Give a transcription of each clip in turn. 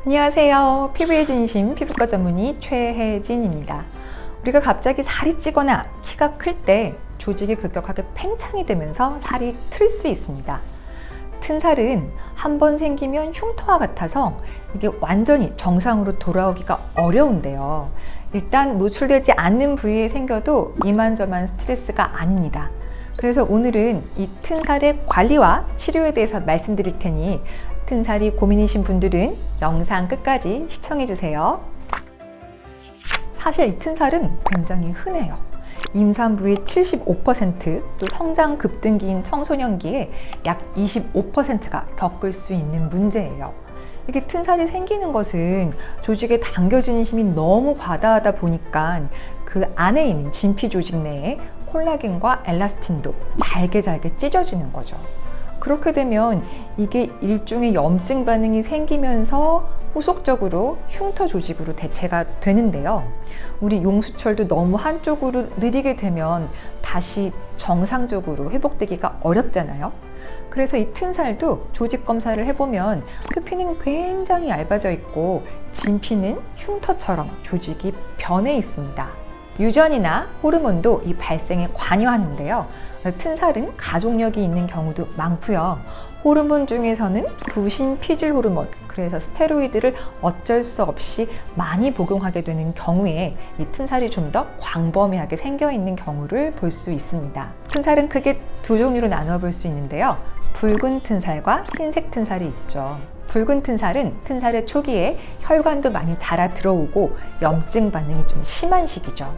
안녕하세요. 피부의 진심 피부과 전문의 최혜진입니다. 우리가 갑자기 살이 찌거나 키가 클 때 조직이 급격하게 팽창이 되면서 살이 틀 수 있습니다. 튼 살은 한번 생기면 흉터와 같아서 이게 완전히 정상으로 돌아오기가 어려운데요. 일단 노출되지 않는 부위에 생겨도 이만저만 스트레스가 아닙니다. 그래서 오늘은 이 튼 살의 관리와 치료에 대해서 말씀드릴 테니 튼 살이 고민이신 분들은 영상 끝까지 시청해 주세요. 사실 이 튼 살은 굉장히 흔해요. 임산부의 75%, 또 성장 급등기인 청소년기에 약 25%가 겪을 수 있는 문제예요. 이게 튼 살이 생기는 것은 조직에 당겨지는 힘이 너무 과다하다 보니까 그 안에 있는 진피 조직 내에 콜라겐과 엘라스틴도 잘게 찢어지는 거죠. 그렇게 되면 이게 일종의 염증 반응이 생기면서 후속적으로 흉터 조직으로 대체가 되는데요. 우리 용수철도 너무 한쪽으로 느리게 되면 다시 정상적으로 회복되기가 어렵잖아요. 그래서 이 튼살도 조직 검사를 해보면 표피는 굉장히 얇아져 있고 진피는 흉터처럼 조직이 변해 있습니다. 유전이나 호르몬도 이 발생에 관여하는데요. 튼살은 가족력이 있는 경우도 많고요. 호르몬 중에서는 부신 피질 호르몬, 그래서 스테로이드를 어쩔 수 없이 많이 복용하게 되는 경우에 이 튼살이 좀 더 광범위하게 생겨 있는 경우를 볼 수 있습니다. 튼살은 크게 두 종류로 나눠 볼 수 있는데요. 붉은 튼살과 흰색 튼살이 있죠. 붉은 튼살은 튼살의 초기에 혈관도 많이 자라 들어오고 염증 반응이 좀 심한 시기죠.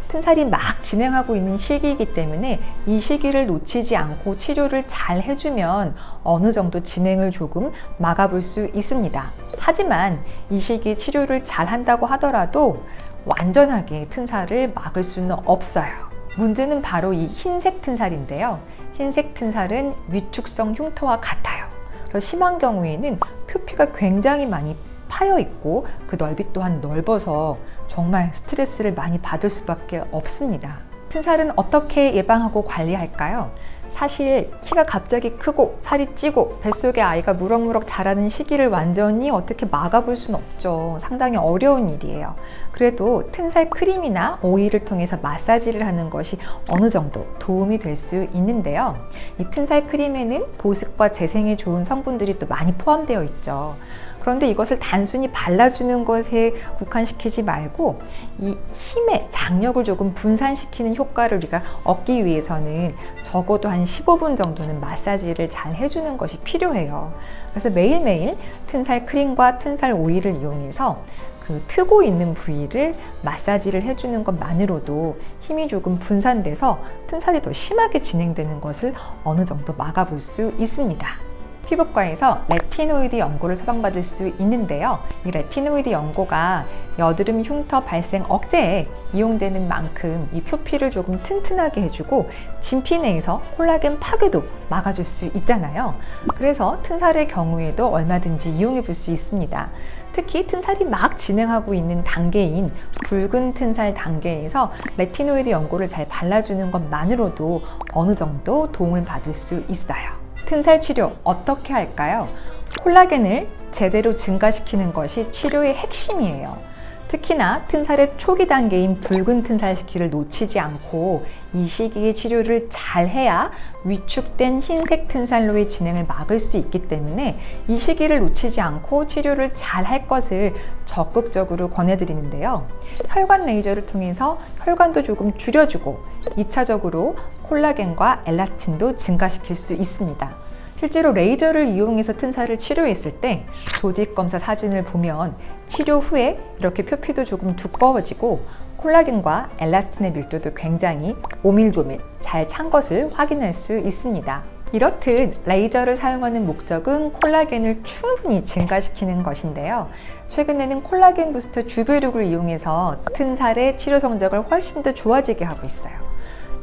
튼살이 막 진행하고 있는 시기이기 때문에 이 시기를 놓치지 않고 치료를 잘 해주면 어느 정도 진행을 조금 막아볼 수 있습니다. 하지만 이 시기 치료를 잘 한다고 하더라도 완전하게 튼살을 막을 수는 없어요. 문제는 바로 이 흰색 튼살인데요. 흰색 튼살은 위축성 흉터와 같아요. 심한 경우에는 표피가 굉장히 많이 파여 있고 그 넓이 또한 넓어서 정말 스트레스를 많이 받을 수밖에 없습니다. 튼살은 어떻게 예방하고 관리할까요? 사실 키가 갑자기 크고 살이 찌고 뱃속에 아이가 무럭무럭 자라는 시기를 완전히 어떻게 막아볼 수는 없죠. 상당히 어려운 일이에요. 그래도 튼살 크림이나 오일을 통해서 마사지를 하는 것이 어느 정도 도움이 될 수 있는데요. 이 튼살 크림에는 보습과 재생에 좋은 성분들이 또 많이 포함되어 있죠. 그런데 이것을 단순히 발라주는 것에 국한시키지 말고 이 힘의 장력을 조금 분산시키는 효과를 우리가 얻기 위해서는 적어도 한 15분 정도는 마사지를 잘 해주는 것이 필요해요. 그래서 매일매일 튼살 크림과 튼살 오일을 이용해서 그 트고 있는 부위를 마사지를 해주는 것만으로도 힘이 조금 분산돼서 튼살이 더 심하게 진행되는 것을 어느 정도 막아볼 수 있습니다. 피부과에서 레티노이드 연고를 처방받을 수 있는데요. 이 레티노이드 연고가 여드름 흉터 발생 억제에 이용되는 만큼 이 표피를 조금 튼튼하게 해주고 진피 내에서 콜라겐 파괴도 막아줄 수 있잖아요. 그래서 튼살의 경우에도 얼마든지 이용해 볼 수 있습니다. 특히 튼살이 막 진행하고 있는 단계인 붉은 튼살 단계에서 레티노이드 연고를 잘 발라주는 것만으로도 어느 정도 도움을 받을 수 있어요. 튼살 치료 어떻게 할까요? 콜라겐을 제대로 증가시키는 것이 치료의 핵심이에요. 특히나 튼살의 초기 단계인 붉은 튼살 시기를 놓치지 않고 이 시기에 치료를 잘 해야 위축된 흰색 튼살로의 진행을 막을 수 있기 때문에 이 시기를 놓치지 않고 치료를 잘 할 것을 적극적으로 권해드리는데요. 혈관 레이저를 통해서 혈관도 조금 줄여주고 2차적으로 콜라겐과 엘라스틴도 증가시킬 수 있습니다. 실제로 레이저를 이용해서 튼살을 치료했을 때 조직 검사 사진을 보면 치료 후에 이렇게 표피도 조금 두꺼워지고 콜라겐과 엘라스틴의 밀도도 굉장히 오밀조밀 잘 찬 것을 확인할 수 있습니다. 이렇듯 레이저를 사용하는 목적은 콜라겐을 충분히 증가시키는 것인데요. 최근에는 콜라겐 부스터 주베룩을 이용해서 튼살의 치료 성적을 훨씬 더 좋아지게 하고 있어요.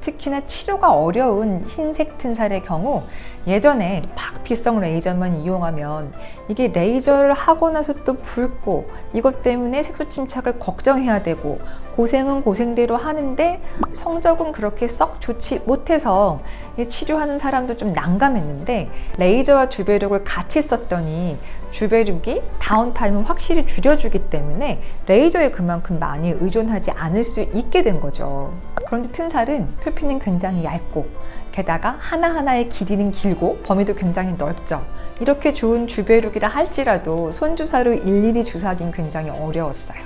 특히나 치료가 어려운 흰색 튼살의 경우 예전에 박피성 레이저만 이용하면 이게 레이저를 하고 나서 또 붉고 이것 때문에 색소 침착을 걱정해야 되고 고생은 고생대로 하는데 성적은 그렇게 썩 좋지 못해서 치료하는 사람도 좀 난감했는데 레이저와 주베륙을 같이 썼더니 주베륙이 다운타임을 확실히 줄여주기 때문에 레이저에 그만큼 많이 의존하지 않을 수 있게 된 거죠. 그런데 튼살은 표피는 굉장히 얇고 게다가 하나하나의 길이는 길고 범위도 굉장히 넓죠. 이렇게 좋은 주베륙이라 할지라도 손주사로 일일이 주사하기는 굉장히 어려웠어요.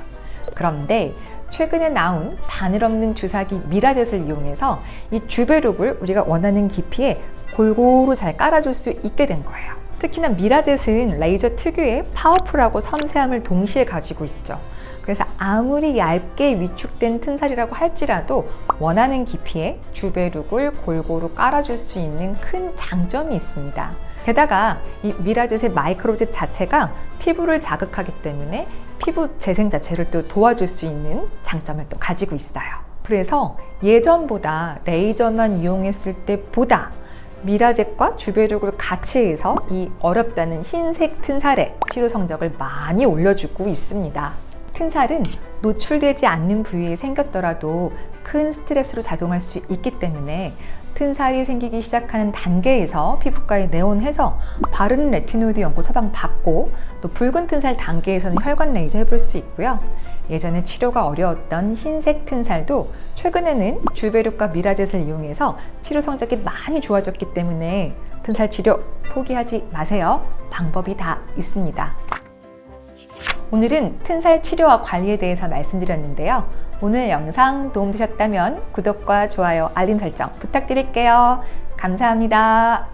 그런데 최근에 나온 바늘 없는 주사기 미라젯을 이용해서 이 주베륙을 우리가 원하는 깊이에 골고루 잘 깔아줄 수 있게 된 거예요. 특히나 미라젯은 레이저 특유의 파워풀하고 섬세함을 동시에 가지고 있죠. 그래서 아무리 얇게 위축된 튼살이라고 할지라도 원하는 깊이에 주베륙을 골고루 깔아줄 수 있는 큰 장점이 있습니다. 게다가 이 미라젯의 마이크로젯 자체가 피부를 자극하기 때문에 피부 재생 자체를 또 도와줄 수 있는 장점을 또 가지고 있어요. 그래서 예전보다 레이저만 이용했을 때보다 미라젯과 주베륙을 같이 해서 이 어렵다는 흰색 튼살의 치료 성적을 많이 올려주고 있습니다. 튼살은 노출되지 않는 부위에 생겼더라도 큰 스트레스로 작용할 수 있기 때문에 튼살이 생기기 시작하는 단계에서 피부과에 내원해서 바른 레티노이드 연고 처방 받고 또 붉은 튼살 단계에서는 혈관 레이저 해볼 수 있고요. 예전에 치료가 어려웠던 흰색 튼살도 최근에는 주베륙과 미라젯을 이용해서 치료 성적이 많이 좋아졌기 때문에 튼살 치료 포기하지 마세요. 방법이 다 있습니다. 오늘은 튼살 치료와 관리에 대해서 말씀드렸는데요. 오늘 영상 도움되셨다면 구독과 좋아요, 알림 설정 부탁드릴게요. 감사합니다.